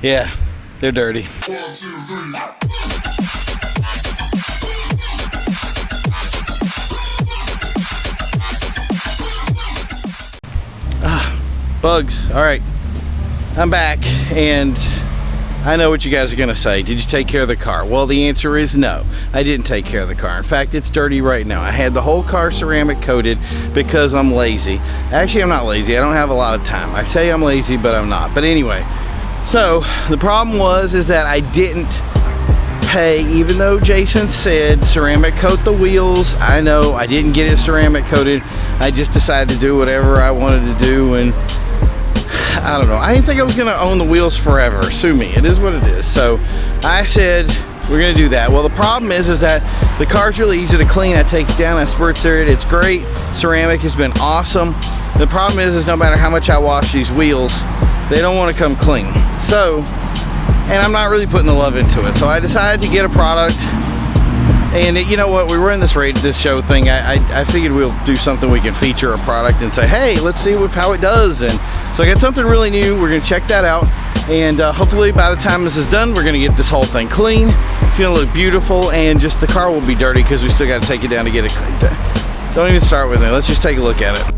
Yeah, they're dirty. 1, 2, 3. Bugs. All right, I'm back, and I know what you guys are gonna say. Did you take care of the car? Well, the answer is no. I didn't take care of the car. In fact, it's dirty right now. I had the whole car ceramic coated because I'm lazy. Actually, I'm not lazy. I don't have a lot of time. I say I'm lazy, but I'm not. But anyway, so the problem is that I didn't pay, even though Jason said ceramic coat the wheels. I know I didn't get it ceramic coated. I just decided to do whatever I wanted to do, and I don't know. I didn't think I was gonna own the wheels forever. Sue me. It is what it is. So I said we're gonna do that. Well, the problem is that the car's really easy to clean. I take it down, I spritz it. It's great. Ceramic has been awesome. The problem is no matter how much I wash these wheels, they don't want to come clean. So, and I'm not really putting the love into it. So I decided to get a product. And you know what, we were in this show thing. I figured we'll do something we can feature a product and say, hey, let's see how it does. And so I got something really new. We're gonna check that out, and hopefully by the time this is done, we're gonna get this whole thing clean. It's gonna look beautiful, and just the car will be dirty because we still got to take it down to get it cleaned. Don't even start with me. Let's just take a look at it.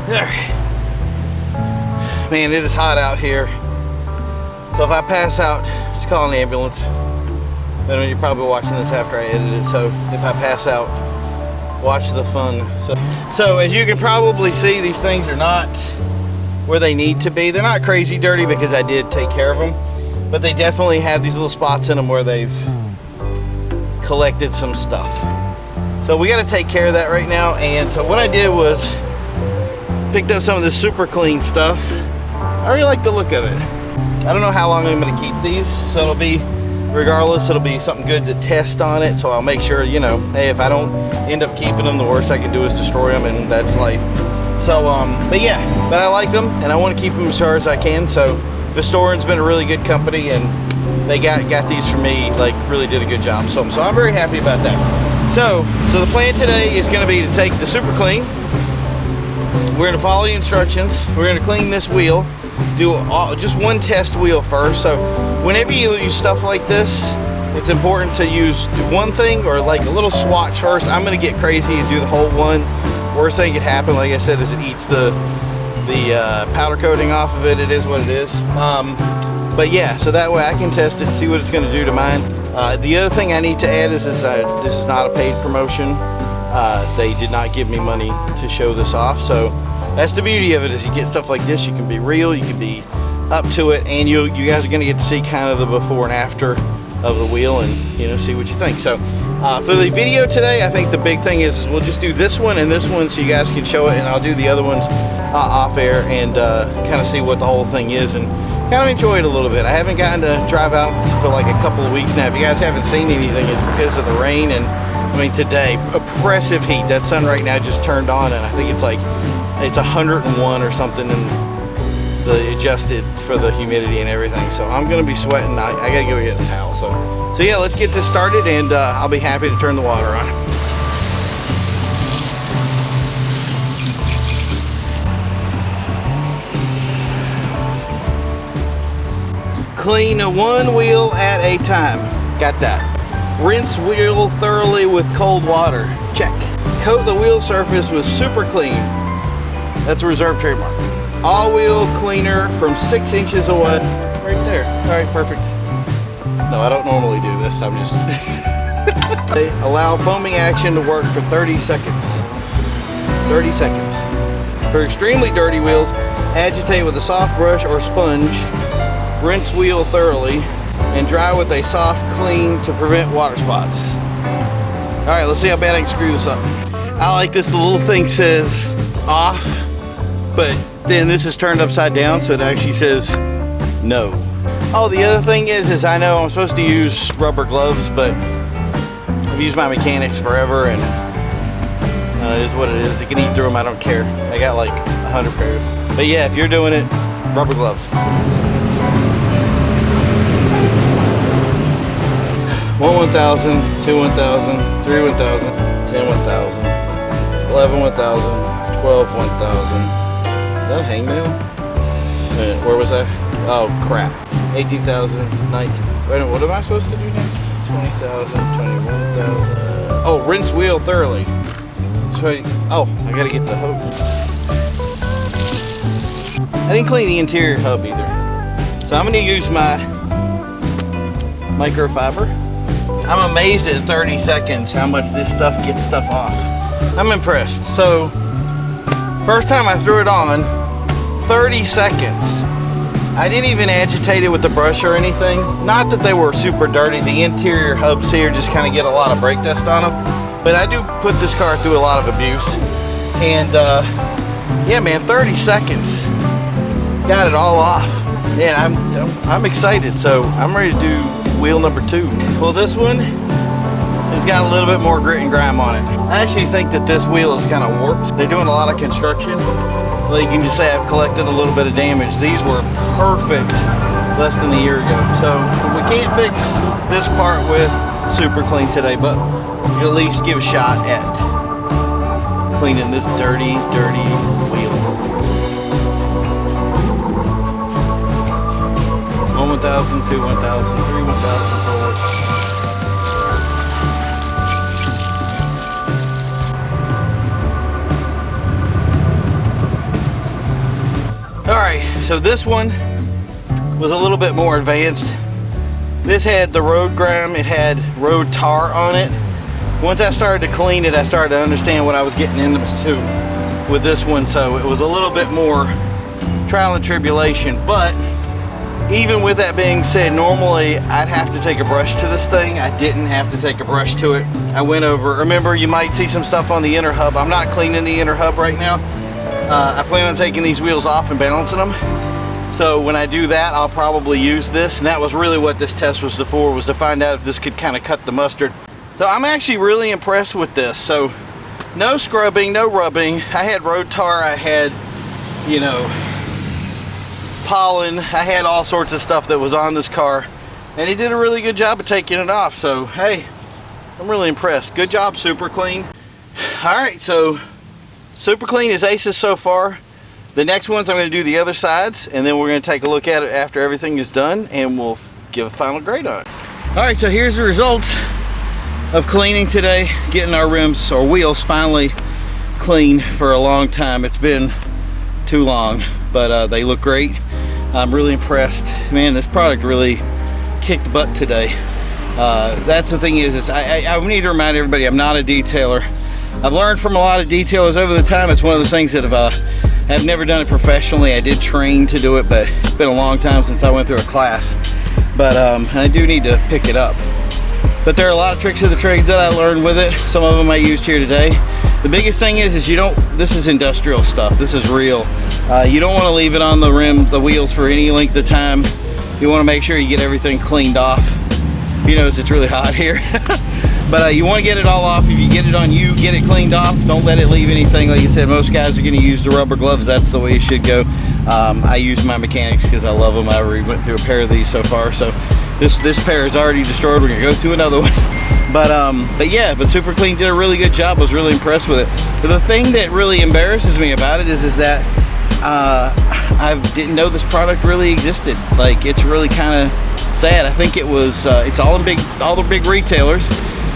There. Man, it is hot out here. So if I pass out, just call an ambulance. I know you're probably watching this after I edit it, so if I pass out, watch the fun. So as you can probably see, these things are not where they need to be. They're not crazy dirty because I did take care of them, but they definitely have these little spots in them where they've collected some stuff. So we got to take care of that right now. And so what I did was picked up some of this super clean stuff. I really like the look of it. I don't know how long I'm going to keep these, so it'll be, regardless, it'll be something good to test on it. So I'll make sure, you know, hey, if I don't end up keeping them, the worst I can do is destroy them, and that's life. So, but yeah, but I like them, and I want to keep them as far as I can. So Vistorin's been a really good company, and they got these for me, like really did a good job. So I'm very happy about that. So the plan today is going to be to take the super clean. We're going to follow the instructions. We're going to clean this wheel. Do just one test wheel first. So whenever you use stuff like this, it's important to use one thing or like a little swatch first. I'm gonna get crazy and do the whole one. Worst thing could happen, like I said, is it eats the powder coating off of it. It is what it is. But yeah, so that way I can test it and see what it's gonna do to mine. The other thing I need to add is this is not a paid promotion. They did not give me money to show this off, so that's the beauty of it, is you get stuff like this, you can be real, you can be up to it, and you guys are going to get to see kind of the before and after of the wheel, and you know, see what you think. So for the video today, I think the big thing is we'll just do this one and this one so you guys can show it, and I'll do the other ones off air and kind of see what the whole thing is and kind of enjoy it a little bit. I haven't gotten to drive out for like a couple of weeks now. If you guys haven't seen anything, it's because of the rain, and I mean today, oppressive heat. That sun right now just turned on, and I think it's like it's 101 or something, and the adjusted for the humidity and everything. So I'm gonna be sweating. I gotta go get a towel. So yeah, let's get this started, and I'll be happy to turn the water on. Clean one wheel at a time. Got that. Rinse wheel thoroughly with cold water. Check. Coat the wheel surface with super clean. That's a reserved trademark. All wheel cleaner from 6 inches away. Right there. All right, perfect. No, I don't normally do this. I'm just... Allow foaming action to work for 30 seconds. 30 seconds. For extremely dirty wheels, agitate with a soft brush or sponge. Rinse wheel thoroughly and dry with a soft clean to prevent water spots. All right, let's see how bad I can screw this up. I like this. The little thing says off, but then this is turned upside down, so it actually says no. Oh, the other thing is I know I'm supposed to use rubber gloves, but I've used my mechanics forever, and it is what it is. It can eat through them. I don't care. I got like 100 pairs. But yeah, if you're doing it, rubber gloves. 1 1,000, 2 1,000, 3 1,000, 10 1,000, 11 1,000, 12, 1,000. Is that a hangnail? Where was I? Oh, crap. 18,000, 19. Wait a minute, what am I supposed to do next? 20,000, 21,000. Oh, rinse wheel thoroughly. So, oh, I gotta get the hose. I didn't clean the interior hub either. So I'm gonna use my microfiber. I'm amazed at 30 seconds how much this stuff gets stuff off. I'm impressed. So, first time I threw it on, 30 seconds. I didn't even agitate it with the brush or anything. Not that they were super dirty. The interior hubs here just kind of get a lot of brake dust on them. But I do put this car through a lot of abuse. And yeah, man, 30 seconds. Got it all off. Man, I'm excited. So I'm ready to do wheel number 2. Well, this one has got a little bit more grit and grime on it. I actually think that this wheel is kind of warped. They're doing a lot of construction. Well, you can just say I've collected a little bit of damage. These were perfect less than a year ago. So we can't fix this part with Super Clean today, but you at least give a shot at cleaning this dirty, dirty wheel. 1, 1,000, 2, 1,000, 3, 1,000, 4. Alright, so this one was a little bit more advanced. This had the road grime, it had road tar on it. Once I started to clean it, I started to understand what I was getting into with this one, so it was a little bit more trial and tribulation. But even with that being said, normally I'd have to take a brush to this thing. I didn't have to take a brush to it. I went over, remember, you might see some stuff on the inner hub. I'm not cleaning the inner hub right now. I plan on taking these wheels off and balancing them. So when I do that, I'll probably use this. And that was really what this test was for, was to find out if this could kind of cut the mustard. So I'm actually really impressed with this. So no scrubbing, no rubbing. I had road tar, I had, you know, pollen. I had all sorts of stuff that was on this car. And he did a really good job of taking it off. So, hey, I'm really impressed. Good job, Super Clean. All right, so Super Clean is aces so far. The next ones I'm going to do the other sides, and then we're going to take a look at it after everything is done, and we'll give a final grade on it. Alright, so here's the results of cleaning today, getting our rims or wheels finally clean for a long time. It's been too long, but they look great. I'm really impressed. Man, this product really kicked butt today. That's the thing is I need to remind everybody I'm not a detailer. I've learned from a lot of detailers over the time. It's one of those things that I've never done it professionally. I did train to do it, but it's been a long time since I went through a class. But I do need to pick it up. But there are a lot of tricks of the trades that I learned with it. Some of them I used here today. The biggest thing is you don't, this is industrial stuff. This is real. You don't want to leave it on the rim, the wheels for any length of time. You want to make sure you get everything cleaned off. You notice it's really hot here. But you want to get it all off. If you get it on you, get it cleaned off. Don't let it leave anything. Like you said, most guys are going to use the rubber gloves. That's the way it should go. I use my mechanics because I love them. I already went through a pair of these so far. So this pair is already destroyed. We're going to go to another one. But yeah, but Super Clean did a really good job. I was really impressed with it. But the thing that really embarrasses me about it is that I didn't know this product really existed. Like, it's really kind of sad. I think it was it's all the big retailers.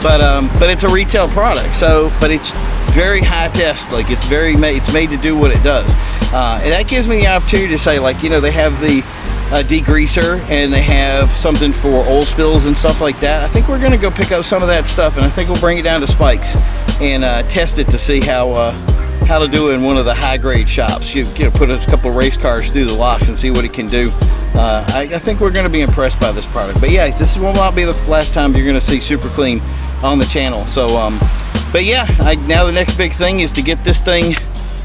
But it's a retail product, so, but it's very high test. Like, it's made to do what it does, and that gives me the opportunity to say, like, you know, they have the degreaser and they have something for oil spills and stuff like that. I think we're gonna go pick up some of that stuff, and I think we'll bring it down to Spikes and test it to see how to do it in one of the high grade shops. You know, put a couple of race cars through the locks and see what it can do. I think we're going to be impressed by this product. But yeah, this will not be the last time you're going to see Super Clean on the channel. So, but yeah, now the next big thing is to get this thing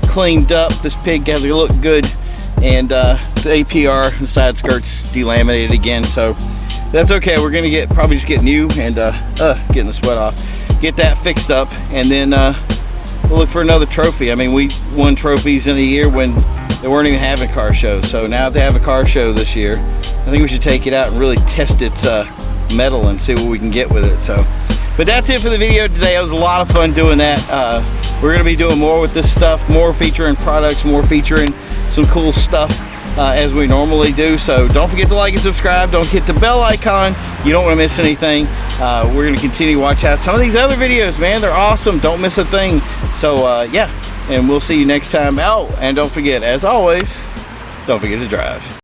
cleaned up. This pig has to look good, and the APR, the side skirts, delaminated again. So that's okay. We're going to probably just get new and getting the sweat off. Get that fixed up, and then we'll look for another trophy. I mean, we won trophies in a year when they weren't even having car shows. So now they have a car show this year. I think we should take it out and really test its metal and see what we can get with it. So, but that's it for the video today. It was a lot of fun doing that. we're going to be doing more with this stuff, more featuring products, more featuring some cool stuff as we normally do. So don't forget to like and subscribe. Don't hit the bell icon. You don't want to miss anything. We're going to continue to watch out some of these other videos, man. They're awesome. Don't miss a thing. So yeah, and we'll see you next time out. And don't forget, as always, don't forget to drive.